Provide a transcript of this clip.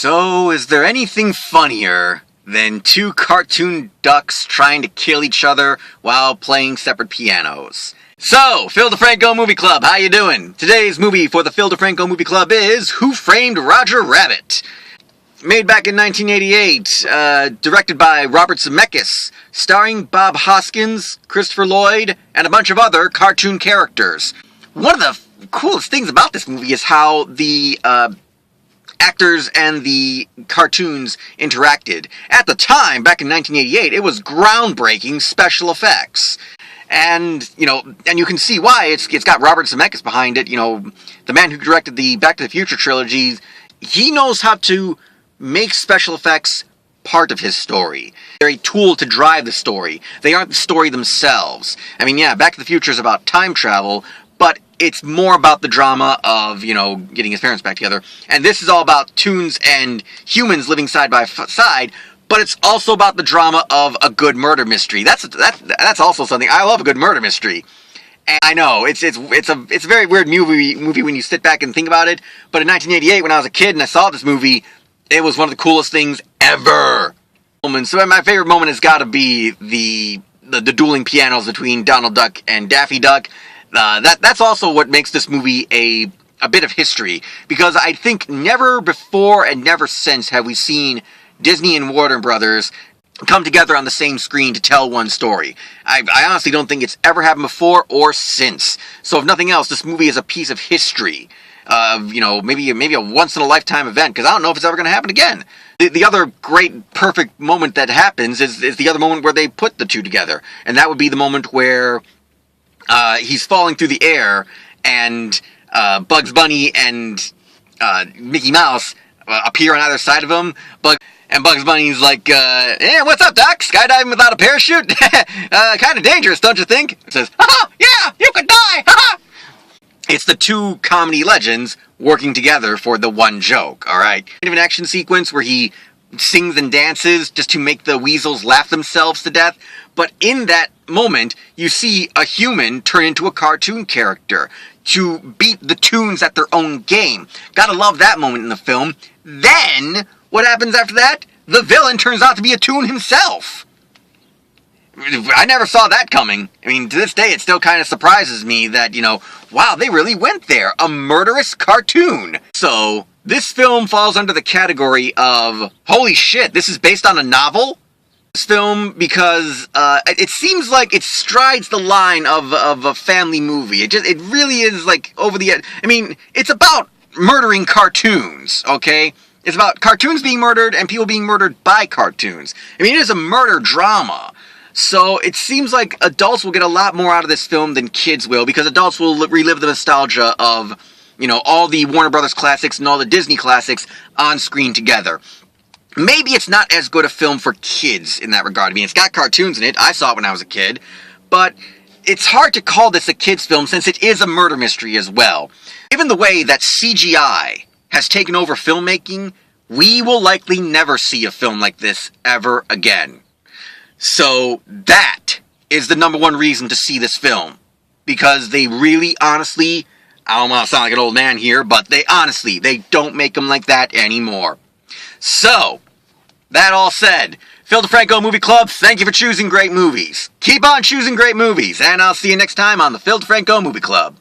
So, is there anything funnier than two cartoon ducks trying to kill each other while playing separate pianos? So, Phil DeFranco Movie Club, how you doing? Today's movie for the Phil DeFranco Movie Club is Who Framed Roger Rabbit? Made back in 1988, directed by Robert Zemeckis, starring Bob Hoskins, Christopher Lloyd, and a bunch of other cartoon characters. One of the coolest things about this movie is how the actors and the cartoons interacted. At the time, back in 1988, it was groundbreaking special effects. And you can see why. It's got Robert Zemeckis behind it. The man who directed the Back to the Future trilogy, he knows how to make special effects part of his story. They're a tool to drive the story. They aren't the story themselves. I mean, yeah, Back to the Future is about time travel, but it's more about the drama of, getting his parents back together. And this is all about toons and humans living side by side, but it's also about the drama of a good murder mystery. That's also something. I love a good murder mystery. And I know, it's a very weird movie when you sit back and think about it, but in 1988, when I was a kid and I saw this movie, it was one of the coolest things ever. So my favorite moment has got to be the dueling pianos between Donald Duck and Daffy Duck. That's also what makes this movie a bit of history, because I think never before and never since have we seen Disney and Warner Brothers come together on the same screen to tell one story. I honestly don't think it's ever happened before or since. So if nothing else, this movie is a piece of history. Maybe a once-in-a-lifetime event, because I don't know if it's ever going to happen again. The other great, perfect moment that happens is the other moment where they put the two together. And that would be the moment where he's falling through the air, and Bugs Bunny and Mickey Mouse appear on either side of him. And Bugs Bunny's like, hey, what's up, Doc? Skydiving without a parachute? Kind of dangerous, don't you think? It says, ha! Yeah, you could die! Ha! It's the two comedy legends working together for the one joke, alright? Kind of an action sequence where he sings and dances just to make the weasels laugh themselves to death. But in that moment, you see a human turn into a cartoon character to beat the toons at their own game. Gotta love that moment in the film. Then, what happens after that? The villain turns out to be a toon himself. I never saw that coming. I mean, to this day, it still kind of surprises me that, wow, they really went there. A murderous cartoon. So, this film falls under the category of, holy shit, this is based on a novel? This film, because it seems like it strides the line of a family movie. It really is, like, over the edge. I mean, it's about murdering cartoons, okay? It's about cartoons being murdered and people being murdered by cartoons. I mean, it is a murder drama. So it seems like adults will get a lot more out of this film than kids will, because adults will relive the nostalgia of, all the Warner Brothers classics and all the Disney classics on screen together. Maybe it's not as good a film for kids in that regard. I mean, it's got cartoons in it. I saw it when I was a kid. But it's hard to call this a kids' film since it is a murder mystery as well. Given the way that CGI has taken over filmmaking, we will likely never see a film like this ever again. So that is the number one reason to see this film. Because they really, honestly, I don't want to sound like an old man here, but they don't make them like that anymore. So, that all said, Phil DeFranco Movie Club, thank you for choosing great movies. Keep on choosing great movies, and I'll see you next time on the Phil DeFranco Movie Club.